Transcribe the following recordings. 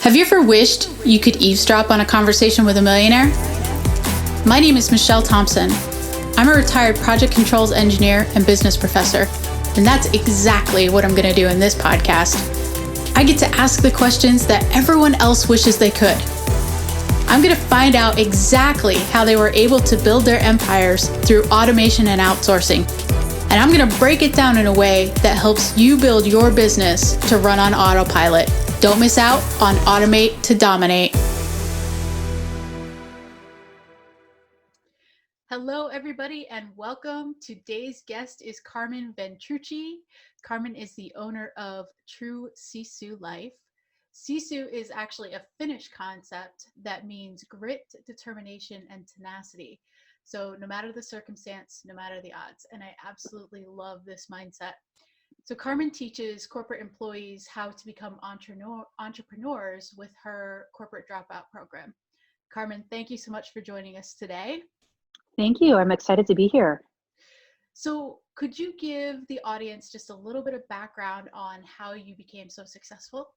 Have you ever wished you could eavesdrop on a conversation with a millionaire? My name is Michelle Thompson. I'm a retired project controls engineer and business professor, and that's exactly what I'm going to do in this podcast. I get to ask the questions that everyone else wishes they could. I'm going to find out exactly how they were able to build their empires through automation and outsourcing. And I'm going to break it down in a way that helps you build your business to run on autopilot. Don't miss out on Automate to Dominate. Hello, everybody, and welcome. Today's guest is Carmen Ventrucci. Carmen is the owner of True Sisu Life. Sisu is actually a Finnish concept that means grit, determination, and tenacity. So no matter the circumstance, no matter the odds, and I absolutely love this mindset. So Carmen teaches corporate employees how to become entrepreneurs with her corporate dropout program. Carmen, thank you so much for joining us today. Thank you. I'm excited to be here. So could you give the audience just a little bit of background on how you became so successful?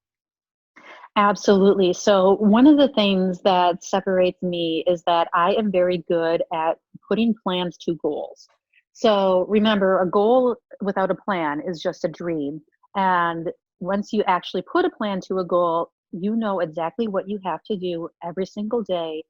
Absolutely. So one of the things that separates me is that I am very good at putting plans to goals. So remember, a goal without a plan is just a dream. And once you actually put a plan to a goal, you know exactly what you have to do every single day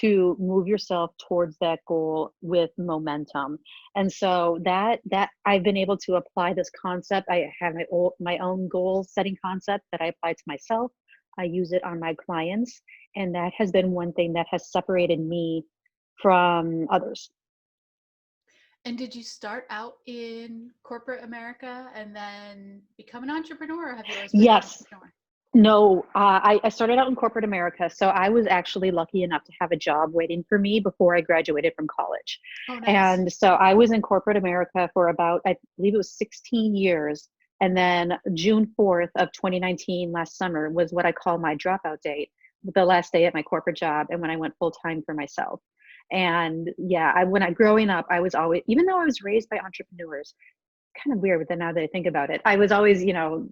to move yourself towards that goal with momentum. And so that I've been able to apply this concept. I have my own goal setting concept that I apply to myself. I use it on my clients, and that has been one thing that has separated me from others. And did you start out in corporate America and then become an entrepreneur, or have you always been an entrepreneur? No, I started out in corporate America. So I was actually lucky enough to have a job waiting for me before I graduated from college. Oh, nice. And so I was in corporate America for about, I believe it was 16 years. And then June 4th of 2019, last summer, was what I call my dropout date, the last day at my corporate job and when I went full time for myself. And yeah, growing up, I was always, even though I was raised by entrepreneurs, kind of weird, but then now that I think about it, I was always,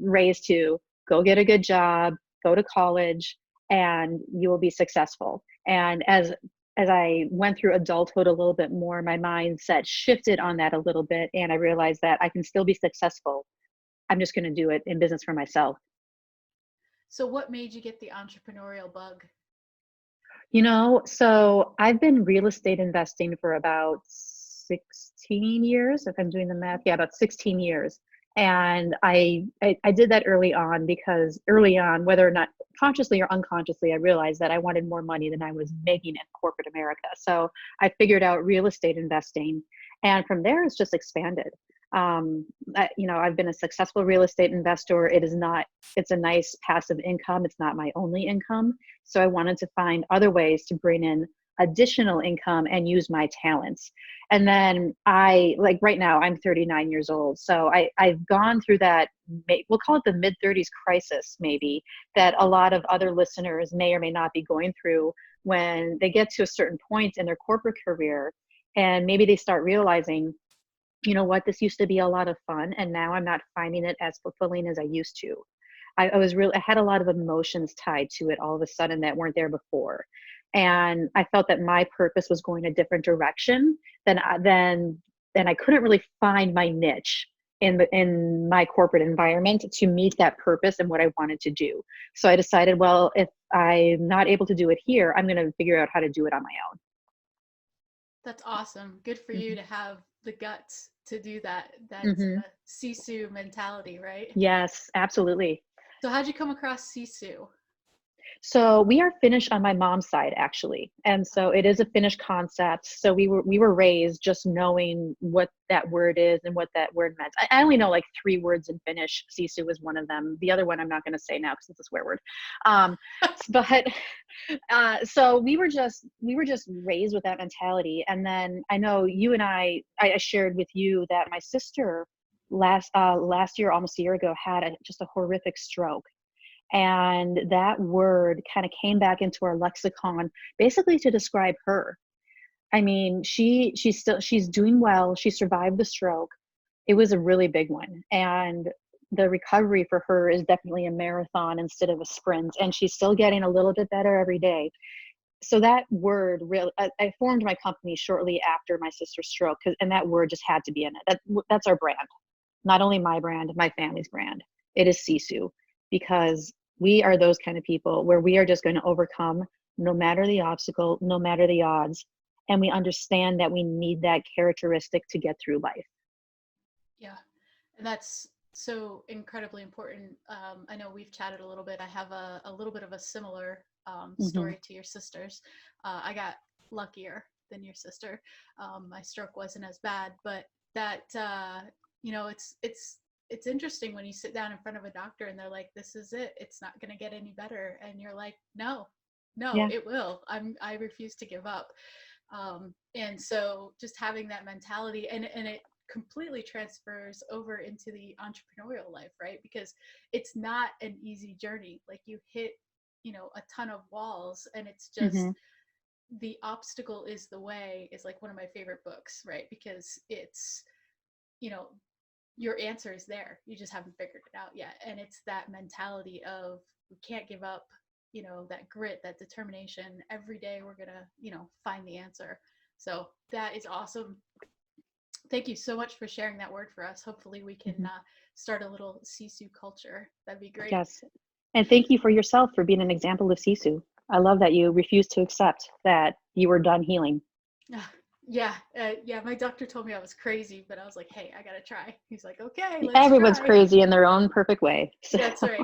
raised to go get a good job, go to college, and you will be successful. And as I went through adulthood a little bit more, my mindset shifted on that a little bit, and I realized that I can still be successful. I'm just going to do it in business for myself. So what made you get the entrepreneurial bug? So I've been real estate investing for about 16 years, if I'm doing the math. Yeah, about 16 years. And I did that early on because early on, whether or not consciously or unconsciously, I realized that I wanted more money than I was making in corporate America. So I figured out real estate investing. And from there, it's just expanded. I've been a successful real estate investor. It's a nice passive income. It's not my only income. So I wanted to find other ways to bring in additional income and use my talents. And then right now I'm 39 years old. So I've gone through that, we'll call it the mid-30s crisis, maybe, that a lot of other listeners may or may not be going through when they get to a certain point in their corporate career. And maybe they start realizing, you know what, this used to be a lot of fun, and now I'm not finding it as fulfilling as I used to. I had a lot of emotions tied to it all of a sudden that weren't there before. And I felt that my purpose was going a different direction than I couldn't really find my niche in my corporate environment to meet that purpose and what I wanted to do. So I decided, well, if I'm not able to do it here, I'm going to figure out how to do it on my own. That's awesome. Good for you to have the guts to do that. That's a Sisu mentality, right? Yes, absolutely. So how'd you come across Sisu? So we are Finnish on my mom's side, actually. And so it is a Finnish concept. So we were raised just knowing what that word is and what that word meant. I only know like 3 words in Finnish. Sisu is one of them. The other one I'm not going to say now because it's a swear word. So we were just raised with that mentality. And then I know you and I shared with you that my sister last year, almost a year ago, had just a horrific stroke. And that word kind of came back into our lexicon basically to describe her. I mean, she's doing well. She survived the stroke. It was a really big one. And the recovery for her is definitely a marathon instead of a sprint, and she's still getting a little bit better every day. So that word really, I formed my company shortly after my sister's stroke, and that word just had to be in it. That's our brand, not only my brand, my family's brand. It is Sisu, because we are those kind of people where we are just going to overcome no matter the obstacle, no matter the odds. And we understand that we need that characteristic to get through life. Yeah. And that's so incredibly important. I know we've chatted a little bit. I have a little bit of a similar story to your sister's. I got luckier than your sister. My stroke wasn't as bad, but that, it's interesting when you sit down in front of a doctor and they're like, this is it. It's not going to get any better. And you're like, no, Yeah. it will. I refuse to give up. And so just having that mentality, and it completely transfers over into the entrepreneurial life, right? Because it's not an easy journey. Like you hit, a ton of walls, and it's just the obstacle is the way is like one of my favorite books, right? Because it's, your answer is there. You just haven't figured it out yet. And it's that mentality of we can't give up, that grit, that determination. Every day we're gonna, find the answer. So that is awesome. Thank you so much for sharing that word for us. Hopefully we can start a little Sisu culture. That'd be great. Yes. And thank you for yourself for being an example of Sisu. I love that you refused to accept that you were done healing. Yeah. My doctor told me I was crazy, but I was like, hey, I got to try. He's like, okay, Everyone's try. crazy in their own perfect way. So. That's right.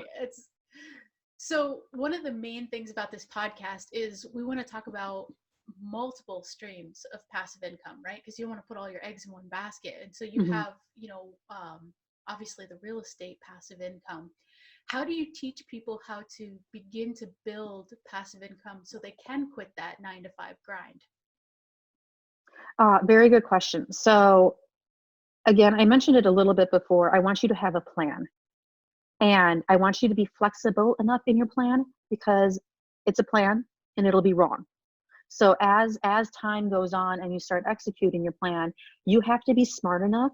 So one of the main things about this podcast is we want to talk about multiple streams of passive income, right? Because you don't want to put all your eggs in one basket. And so you have, obviously the real estate passive income. How do you teach people how to begin to build passive income so they can quit that 9-to-5 grind? Very good question. So again, I mentioned it a little bit before. I want you to have a plan. And I want you to be flexible enough in your plan, because it's a plan and it'll be wrong. So as time goes on and you start executing your plan, you have to be smart enough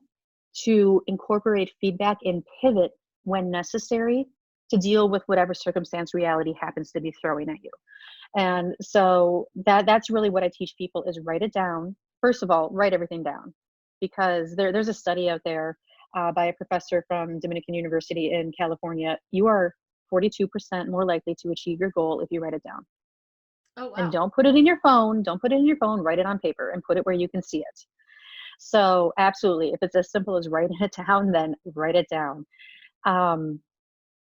to incorporate feedback and pivot when necessary to deal with whatever circumstance reality happens to be throwing at you. And so that's really what I teach people is write it down. First of all, write everything down, because there's a study out there by a professor from Dominican University in California. You are 42% more likely to achieve your goal if you write it down. Oh, wow. And don't put it in your phone. Don't put it in your phone. Write it on paper and put it where you can see it. So absolutely, if it's as simple as writing it down, then write it down.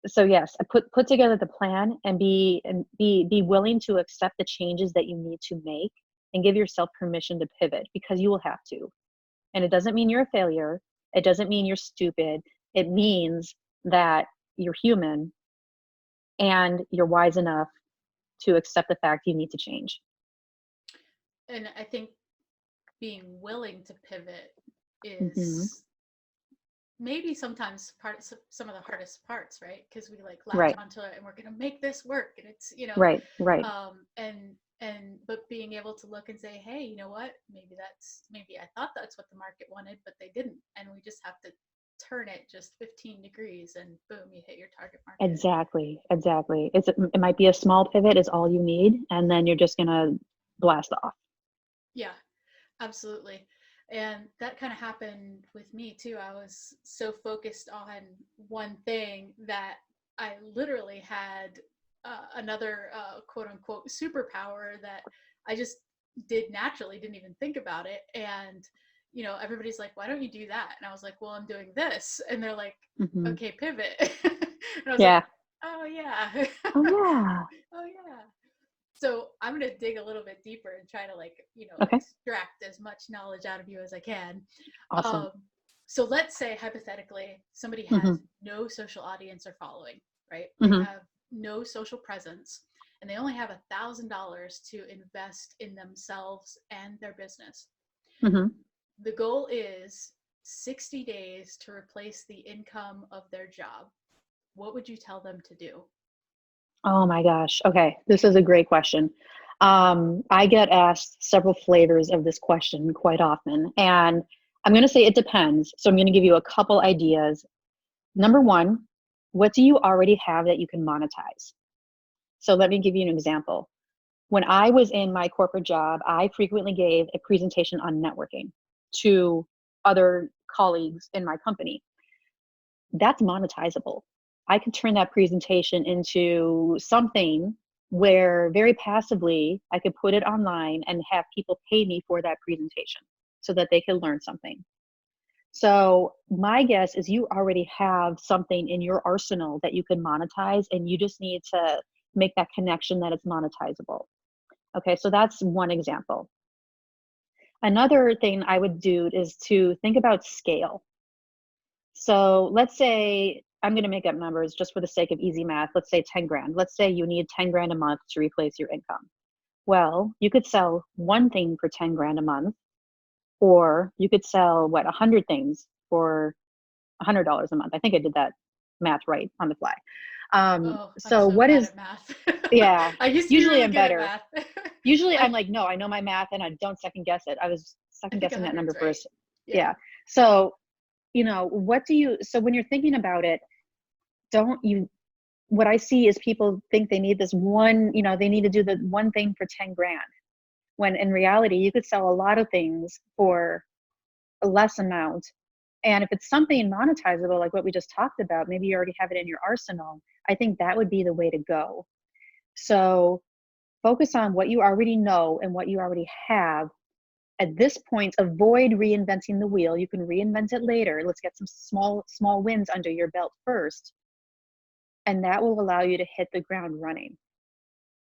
So yes, put together the plan and be willing to accept the changes that you need to make, and give yourself permission to pivot, because you will have to. And it doesn't mean you're a failure. It doesn't mean you're stupid. It means that you're human and you're wise enough to accept the fact you need to change. And I think being willing to pivot is maybe sometimes some of the hardest parts, right? Because we like latch onto it and we're going to make this work, and it's right. But being able to look and say, hey, you know what, maybe I thought that's what the market wanted, but they didn't, and we just have to turn it just 15 degrees and boom, you hit your target market. Exactly. It might be a small pivot is all you need, and then you're just gonna blast off. Yeah, absolutely. And that kind of happened with me too. I was so focused on one thing that I literally had another quote unquote superpower that I just did naturally, didn't even think about it. And, everybody's like, why don't you do that? And I was like, well, I'm doing this. And they're like, okay, pivot. And I was like, oh yeah. Oh yeah. Oh yeah. So I'm going to dig a little bit deeper and try to extract as much knowledge out of you as I can. Awesome. So let's say hypothetically, somebody has no social audience or following, right? They have no social presence, and they only have $1,000 to invest in themselves and their business. The goal is 60 days to replace the income of their job. What would you tell them to do? Oh my gosh. Okay. This is a great question. I get asked several flavors of this question quite often, and I'm going to say it depends. So I'm going to give you a couple ideas. Number one, what do you already have that you can monetize? So let me give you an example. When I was in my corporate job, I frequently gave a presentation on networking to other colleagues in my company. That's monetizable. I could turn that presentation into something where very passively I could put it online and have people pay me for that presentation so that they could learn something. So my guess is you already have something in your arsenal that you can monetize, and you just need to make that connection that it's monetizable. Okay, so that's one example. Another thing I would do is to think about scale. So let's say, I'm going to make up numbers just for the sake of easy math. Let's say 10 grand. Let's say you need 10 grand a month to replace your income. Well, you could sell one thing for 10 grand a month, or you could sell 100 things for $100 a month. I think I did that math right on the fly. Oh, I'm So so what bad is, at math. yeah, I used to be usually really I'm good at better. math. Usually I'm I, like, no, I know my math and I don't second guess it. I was I second think guessing that 100's number right. first. Yeah. Yeah. So, so when you're thinking about it, don't you, what I see is people think they need this one, they need to do the one thing for 10 grand. When in reality, you could sell a lot of things for a less amount. And if it's something monetizable, like what we just talked about, maybe you already have it in your arsenal, I think that would be the way to go. So focus on what you already know and what you already have. At this point, avoid reinventing the wheel. You can reinvent it later. Let's get some small wins under your belt first. And that will allow you to hit the ground running.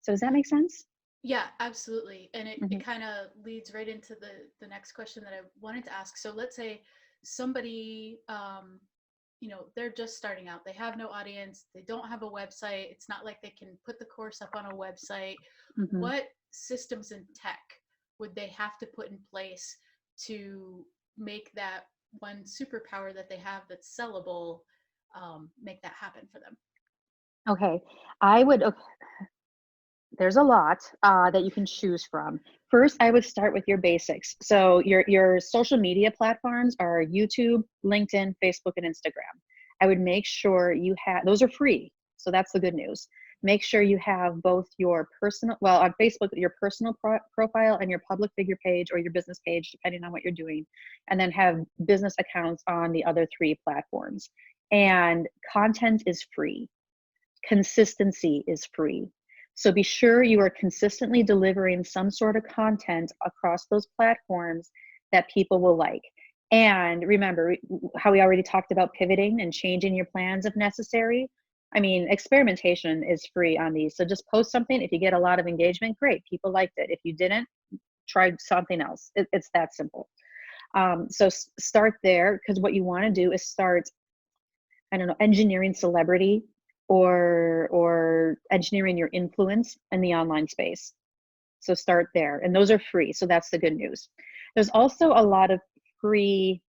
So does that make sense? Yeah, absolutely. And it Mm-hmm. kind of leads right into the next question that I wanted to ask. So let's say somebody, they're just starting out. They have no audience. They don't have a website. It's not like they can put the course up on a website. Mm-hmm. What systems and tech would they have to put in place to make that one superpower that they have that's sellable, make that happen for them? Okay. Okay, there's a lot that you can choose from. First, I would start with your basics. So your social media platforms are YouTube, LinkedIn, Facebook, and Instagram. I would make sure you have, those are free. So that's the good news. Make sure you have both your personal, well, on Facebook, your personal profile and your public figure page or your business page, depending on what you're doing, and then have business accounts on the other three platforms. And content is free. Consistency is free. So be sure you are consistently delivering some sort of content across those platforms that people will like. And remember how we already talked about pivoting and changing your plans if necessary. I mean, experimentation is free on these. So just post something. If you get a lot of engagement, great. People liked it. If you didn't, try something else. It's that simple. So start there, because what you want to do is start, I don't know, engineering celebrity or engineering your influence in the online space. So start there, and those are free. So that's the good news. There's also a lot of free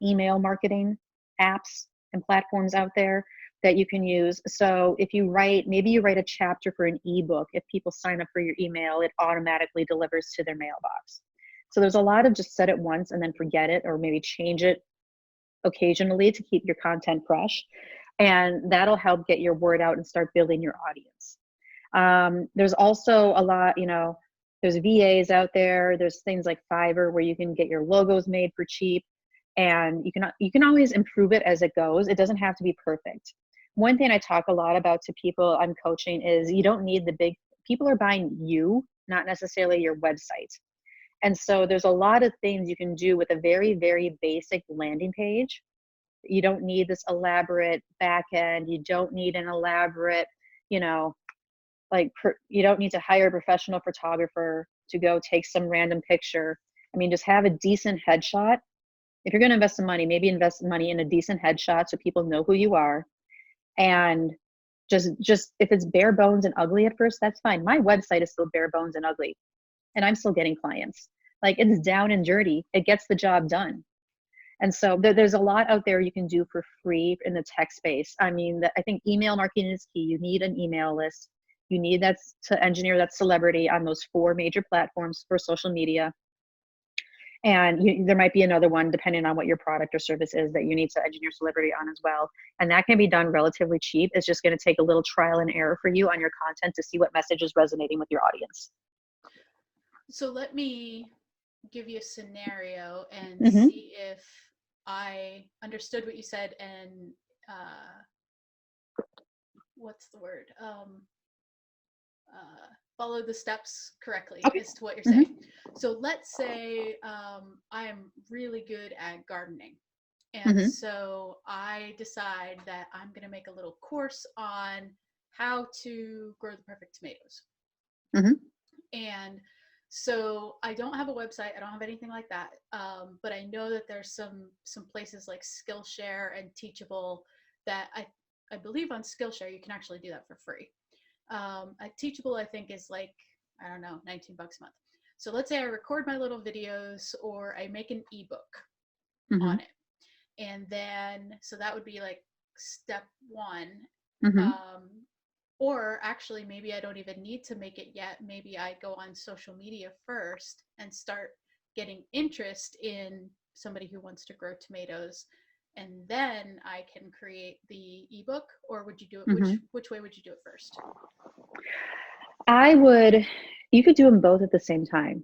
email marketing apps and platforms out there that you can use. So if you maybe you write a chapter for an ebook. If people sign up for your email, it automatically delivers to their mailbox. So there's a lot of just set it once and then forget it, or maybe change it occasionally to keep your content fresh. And that'll help get your word out and start building your audience. There's also a lot, there's VAs out there. There's things like Fiverr where you can get your logos made for cheap, and you can always improve it as it goes. It doesn't have to be perfect. One thing I talk a lot about to people I'm coaching is you don't need the big, people are buying you, not necessarily your website. And so there's a lot of things you can do with a very, very basic landing page. You don't need this elaborate back end. You don't need an elaborate, you know, you don't need to hire a professional photographer to go take some random picture. I mean, just have a decent headshot. If you're going to invest some money, maybe invest money in a decent headshot so people know who you are. And just if it's bare bones and ugly at first, that's fine. My website is still bare bones and ugly, and I'm still getting clients. Like, it's down and dirty. It gets the job done. And so there's a lot out there you can do for free in the tech space. I mean, I think email marketing is key. You need an email list. You need that to engineer that celebrity on those 4 major platforms for social media. And there might be another one depending on what your product or service is that you need to engineer celebrity on as well. And that can be done relatively cheap. It's just going to take a little trial and error for you on your content to see what message is resonating with your audience. So let me give you a scenario and Mm-hmm. see if I understood what you said and what's the word? Follow the steps correctly as to what you're saying. So let's say I am really good at gardening. And so I decide that I'm going to make a little course on how to grow the perfect tomatoes. And so I don't have a website. I don't have anything like that. But I know that there's some places like Skillshare and Teachable that I believe on Skillshare you can actually do that for free. Teachable, I think, is like, I don't know, $19 a month. So let's say I record my little videos or I make an ebook on it. And then, so that would be like step one. Or actually, maybe I don't even need to make it yet. Maybe I go on social media first and start getting interest in somebody who wants to grow tomatoes. And then I can create the ebook, or would you do it? Which way would you do it first? You could do them both at the same time.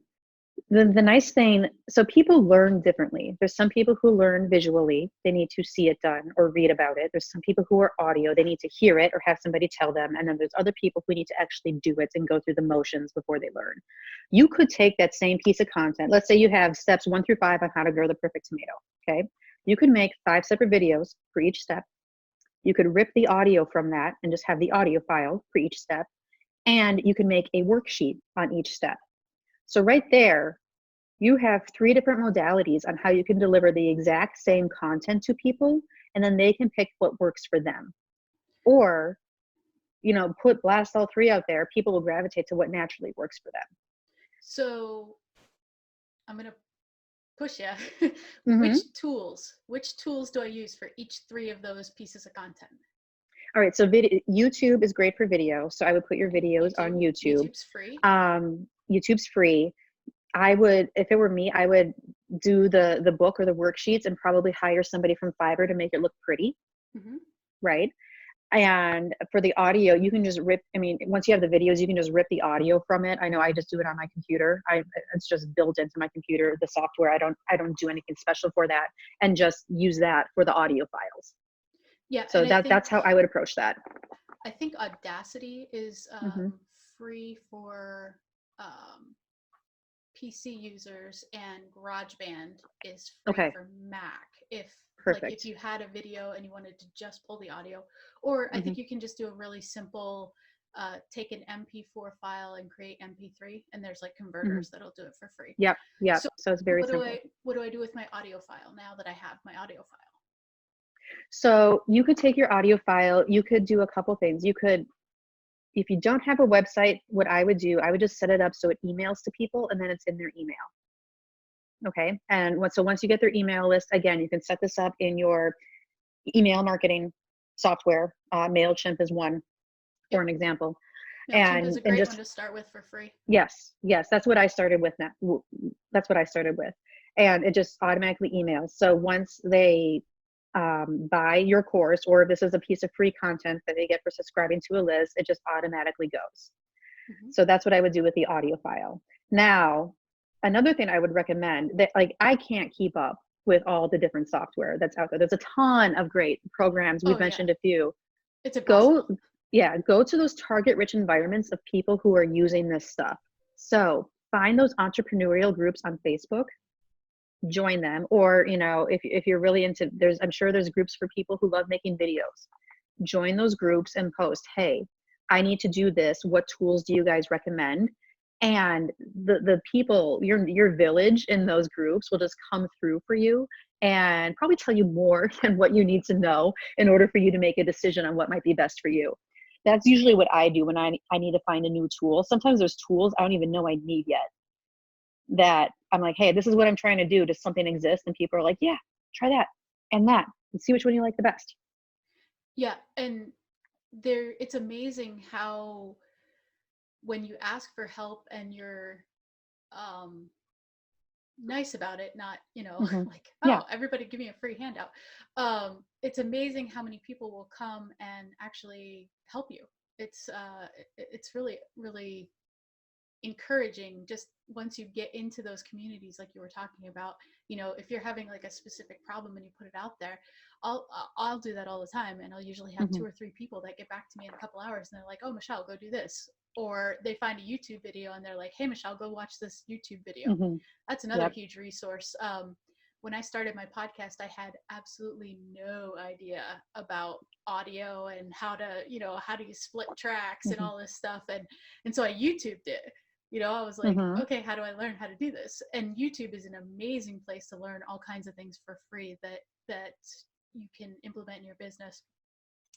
The nice thing, so people learn differently. There's some people who learn visually. They need to see it done or read about it. There's some people who are audio. They need to hear it or have somebody tell them. And then there's other people who need to actually do it and go through the motions before they learn. You could take that same piece of content. Let's say you have steps 1 through 5 on how to grow the perfect tomato. Okay. You could make 5 separate videos for each step. You could rip the audio from that and just have the audio file for each step. And you can make a worksheet on each step. So right there, you have 3 different modalities on how you can deliver the exact same content to people, and then they can pick what works for them. Or, blast all 3 out there. People will gravitate to what naturally works for them. So I'm going to push you. Which tools do I use for each 3 of those pieces of content? All right, so YouTube is great for video. So I would put your videos on YouTube. YouTube's free. YouTube's free. If it were me, I would do the book or the worksheets and probably hire somebody from Fiverr to make it look pretty. Right. And for the audio, you can just once you have the videos, you can just rip the audio from it. I know I just do it on my computer. It's just built into my computer, the software. I don't do anything special for that, and just use that for the audio files. Yeah. So that's how I would approach that. I think Audacity is free for PC users, and GarageBand is free for Mac. If you had a video and you wanted to just pull the audio, or I think you can just do a really simple, take an MP4 file and create MP3, and there's like converters that'll do it for free. Yep. So it's very simple. What do I do with my audio file now that I have my audio file? So you could take your audio file, you could do a couple things. If you don't have a website, what I would do, I would just set it up so it emails to people and then it's in their email. Okay. And once you get their email list, again, you can set this up in your email marketing software. MailChimp is one for an example. MailChimp is a great one to start with for free. Yes. That's what I started with now. That's what I started with. And it just automatically emails. So once they buy your course, or if this is a piece of free content that they get for subscribing to a list, it just automatically goes. So that's what I would do with the audio file. Now, another thing I would recommend that, I can't keep up with all the different software that's out there. There's a ton of great programs. We've mentioned a few. It's impossible. Go to those target-rich environments of people who are using this stuff. So find those entrepreneurial groups on Facebook. Join them, or if you're really into, I'm sure there's groups for people who love making videos. Join those groups and post, hey, I need to do this, what tools do you guys recommend? And the people, your village in those groups will just come through for you and probably tell you more than what you need to know in order for you to make a decision on what might be best for you. That's usually what I do when I need to find a new tool. Sometimes there's tools I don't even know I need yet, that I'm like, hey, this is what I'm trying to do. Does something exist? And people are like, yeah, try that and see which one you like the best. Yeah. And it's amazing how when you ask for help and you're nice about it, not, Mm-hmm. like, Yeah. oh, everybody give me a free handout. It's amazing how many people will come and actually help you. It's really, really encouraging just once you get into those communities like you were talking about. If you're having like a specific problem and you put it out there, I'll do that all the time, and I'll usually have Mm-hmm. 2 or 3 people that get back to me in a couple hours, and they're like, oh, Michelle, go do this. Or they find a YouTube video and they're like, hey, Michelle, go watch this YouTube video. Mm-hmm. That's another Yep. huge resource. When I started my podcast, I had absolutely no idea about audio and how do you split tracks and Mm-hmm. all this stuff, and so I YouTubed it. I was like, Mm-hmm. okay, how do I learn how to do this? And YouTube is an amazing place to learn all kinds of things for free that you can implement in your business.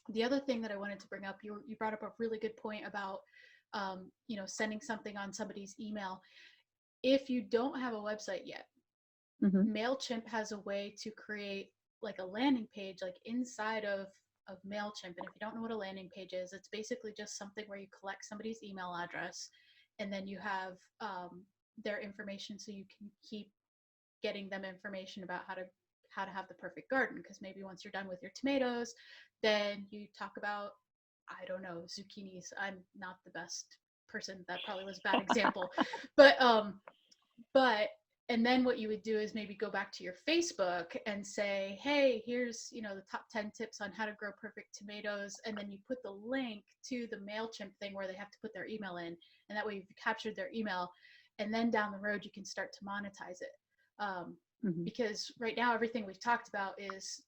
The other thing that I wanted to bring up, you brought up a really good point about sending something on somebody's email. If you don't have a website yet, Mm-hmm. MailChimp has a way to create like a landing page like inside of MailChimp. And if you don't know what a landing page is, it's basically just something where you collect somebody's email address, and then you have their information, so you can keep getting them information about how to have the perfect garden. Because maybe once you're done with your tomatoes, then you talk about, I don't know, zucchinis. I'm not the best person. That probably was a bad example. But and then what you would do is maybe go back to your Facebook and say, hey, here's the top 10 tips on how to grow perfect tomatoes, and then you put the link to the MailChimp thing where they have to put their email in, and that way you've captured their email, and then down the road you can start to monetize it. Mm-hmm. Because right now everything we've talked about is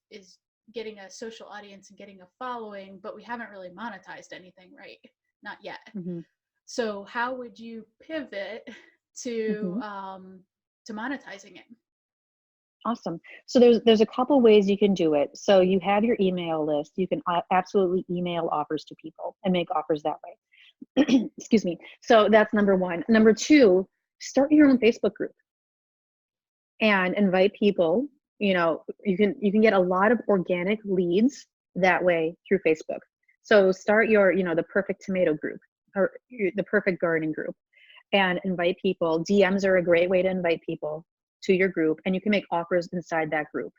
getting a social audience and getting a following, but we haven't really monetized anything, right? Not yet. Mm-hmm. So how would you pivot Mm-hmm. to monetizing it? Awesome. So there's a couple ways you can do it. So you have your email list. You can absolutely email offers to people and make offers that way. Excuse me. So that's number one. Number two, start your own Facebook group and invite people. You can get a lot of organic leads that way through Facebook. So start your, the perfect tomato group or the perfect gardening group, and invite people. DMs are a great way to invite people to your group, and you can make offers inside that group.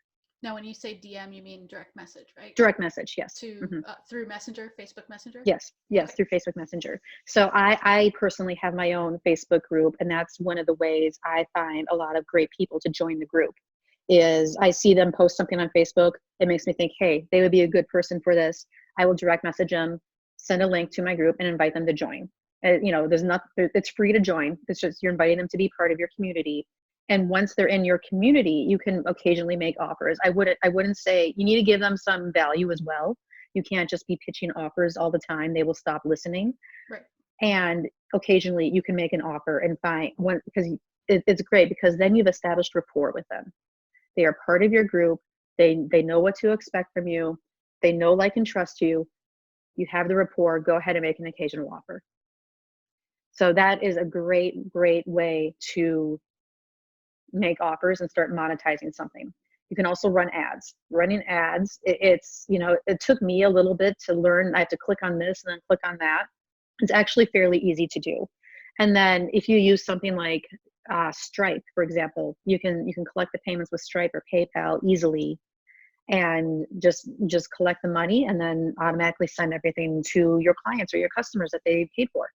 Now, when you say DM, you mean direct message, right? Direct message, yes. To through Messenger, Facebook Messenger? Yes, okay. Through Facebook Messenger. So I personally have my own Facebook group, and that's one of the ways I find a lot of great people to join the group. Is I see them post something on Facebook, it makes me think, hey, they would be a good person for this. I will direct message them, send a link to my group, and invite them to join. It's free to join. It's just you're inviting them to be part of your community. And once they're in your community, you can occasionally make offers. I wouldn't say you need to give them some value as well. You can't just be pitching offers all the time. They will stop listening. Right. And occasionally you can make an offer and find one, because it's great, because then you've established rapport with them. They are part of your group. They know what to expect from you. They know, like, and trust you. You have the rapport. Go ahead and make an occasional offer. So that is a great, great way to make offers and start monetizing something. You can also run ads. Running ads, it took me a little bit to learn. I have to click on this and then click on that. It's actually fairly easy to do. And then if you use something like Stripe, for example, you can collect the payments with Stripe or PayPal easily, and just collect the money and then automatically send everything to your clients or your customers that they paid for.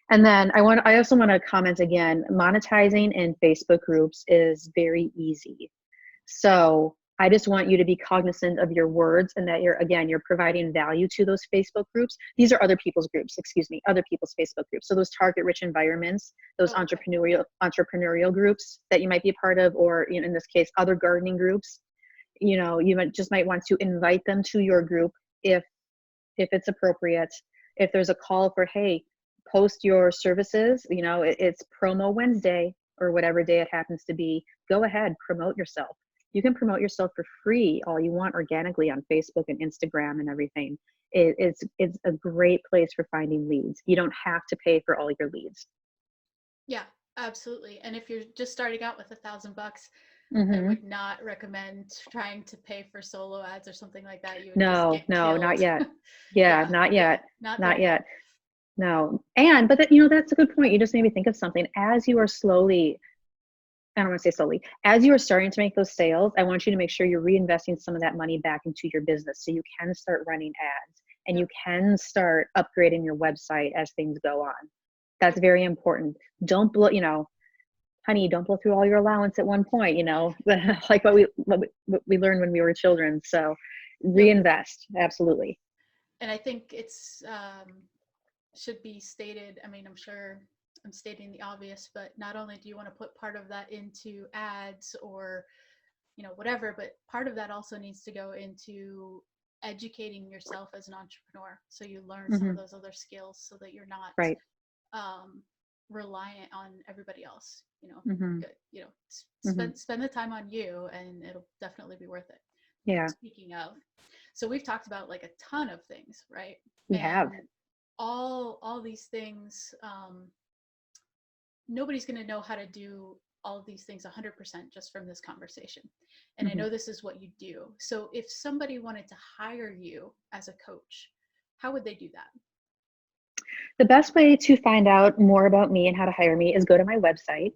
And then I also want to comment again, monetizing in Facebook groups is very easy. So I just want you to be cognizant of your words, and that you're providing value to those Facebook groups. These are other people's groups, other people's Facebook groups. So those target rich environments, those entrepreneurial groups that you might be a part of, or in this case, other gardening groups, you might want to invite them to your group if it's appropriate. If there's a call for, hey, post your services, it's promo Wednesday or whatever day it happens to be, go ahead, promote yourself. You can promote yourself for free all you want organically on Facebook and Instagram and everything. It's a great place for finding leads. You don't have to pay for all your leads. Yeah, absolutely. And if you're just starting out with $1,000, Mm-hmm. I would not recommend trying to pay for solo ads or something like that. You would No, just get killed. not yet. Yeah, not yet. Not yet. No. But that's a good point. You just made me think of something. As you are slowly I don't want to say slowly, as you are starting to make those sales, I want you to make sure you're reinvesting some of that money back into your business so you can start running ads and you can start upgrading your website as things go on. That's very important. Don't blow, honey, don't blow through all your allowance at one point, like what we learned when we were children. So reinvest, absolutely. And I think it's should be stated, I mean, I'm sure I'm stating the obvious, but not only do you want to put part of that into ads or, whatever, but part of that also needs to go into educating yourself as an entrepreneur. So you learn some of those other skills so that you're not right. Reliant on everybody else, Mm-hmm. spend the time on you and it'll definitely be worth it. Yeah. Speaking of, so we've talked about like a ton of things, right? We have. All these things, nobody's going to know how to do all of these things 100% just from this conversation. And I know this is what you do. So if somebody wanted to hire you as a coach, how would they do that? The best way to find out more about me and how to hire me is go to my website.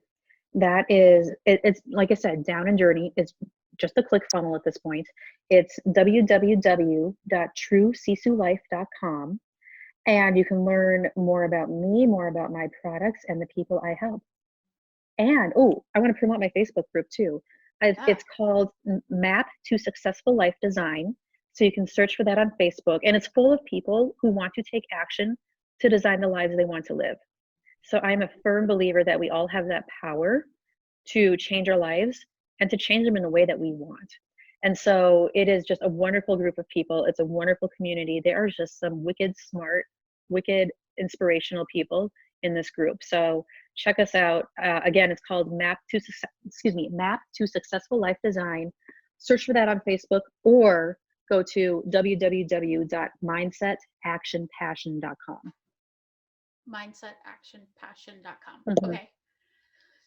That is, it's like I said, down and dirty. It's just a click funnel at this point. It's www.truesisulife.com. And you can learn more about me, more about my products and the people I help. And, I want to promote my Facebook group too. It's called Map to Successful Life Design. So you can search for that on Facebook. And it's full of people who want to take action to design the lives they want to live. So I'm a firm believer that we all have that power to change our lives and to change them in the way that we want. And so it is just a wonderful group of people. It's a wonderful community. There are just some wicked smart, wicked inspirational people in this group. So check us out. Again, it's called Map to Successful Life Design. Search for that on Facebook or go to www.mindsetactionpassion.com. Mindsetactionpassion.com. Okay.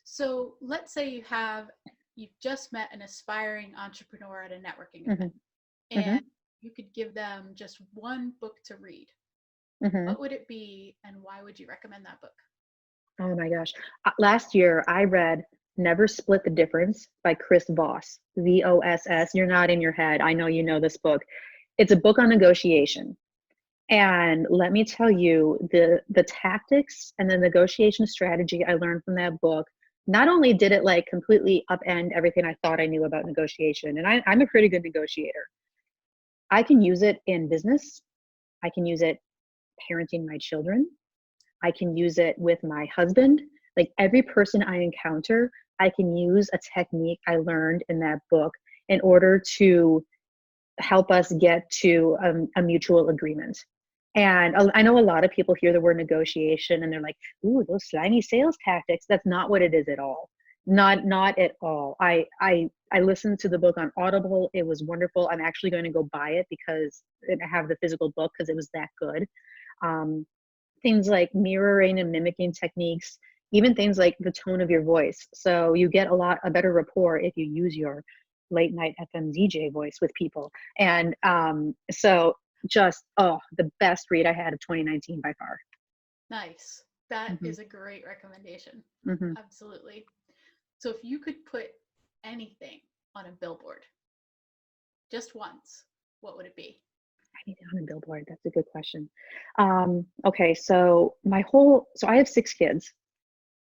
So let's say you've just met an aspiring entrepreneur at a networking event and you could give them just one book to read. What would it be and why would you recommend that book? Oh my gosh. Last year I read Never Split the Difference by Chris Voss, Voss. You're nodding your head. I know you know this book. It's a book on negotiation. And let me tell you, the tactics and the negotiation strategy I learned from that book, not only did it like completely upend everything I thought I knew about negotiation, and I'm a pretty good negotiator. I can use it in business. I can use it parenting my children. I can use it with my husband. Like every person I encounter, I can use a technique I learned in that book in order to help us get to a mutual agreement. And I know a lot of people hear the word negotiation and they're like, ooh, those slimy sales tactics. That's not what it is at all. Not at all. I listened to the book on Audible. It was wonderful. I'm actually going to go buy it because I have the physical book because it was that good. Things like mirroring and mimicking techniques, even things like the tone of your voice. So you get a better rapport if you use your late night FM DJ voice with people. And so just, the best read I had of 2019 by far. Nice. That is a great recommendation. Absolutely. So if you could put anything on a billboard, just once, what would it be? Anything on a billboard? That's a good question. Okay, so I have 6 kids.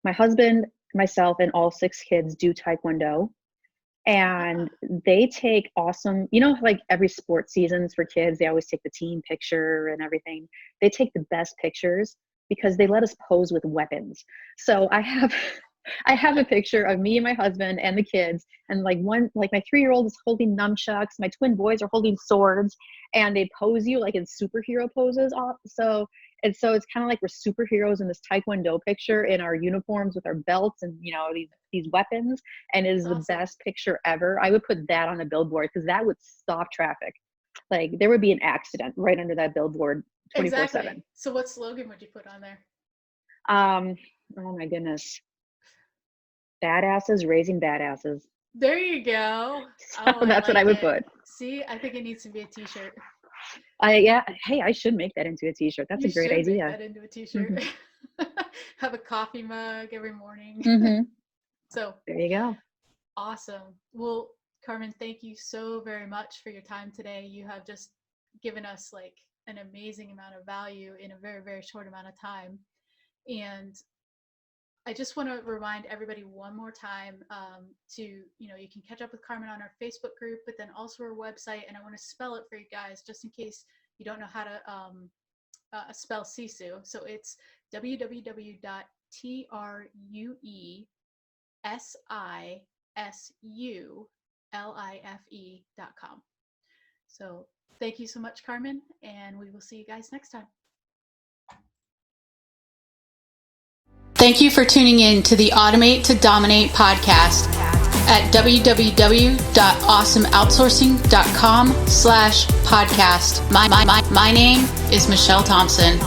My husband, myself, and all 6 kids do Taekwondo. And they take awesome, like every sports seasons for kids, they always take the team picture and everything. They take the best pictures because they let us pose with weapons. So I have a picture of me and my husband and the kids, and like my 3-year-old is holding nunchucks, my twin boys are holding swords, and they pose you like in superhero poses. So it's kind of like we're superheroes in this Taekwondo picture in our uniforms with our belts and these weapons, and it is the best picture ever. I would put that on a billboard because that would stop traffic. Like there would be an accident right under that billboard 24/7. Exactly. So what slogan would you put on there? Oh my goodness. Badasses raising badasses. There you go. So that's what I would put. See, I think it needs to be a t-shirt. Hey, I should make that into a t-shirt. That's a great idea. Make that into a t-shirt. Have a coffee mug every morning. So there you go. Awesome. Well, Carmen, thank you so very much for your time today. You have just given us like an amazing amount of value in a very, very short amount of time. And I just want to remind everybody one more time to, you can catch up with Carmen on our Facebook group, but then also our website. And I want to spell it for you guys, just in case you don't know how to spell Sisu. So it's www.truesisullife.com. So thank you so much, Carmen, and we will see you guys next time. Thank you for tuning in to the Automate to Dominate podcast at www.awesomeoutsourcing.com/podcast. My name is Michelle Thompson.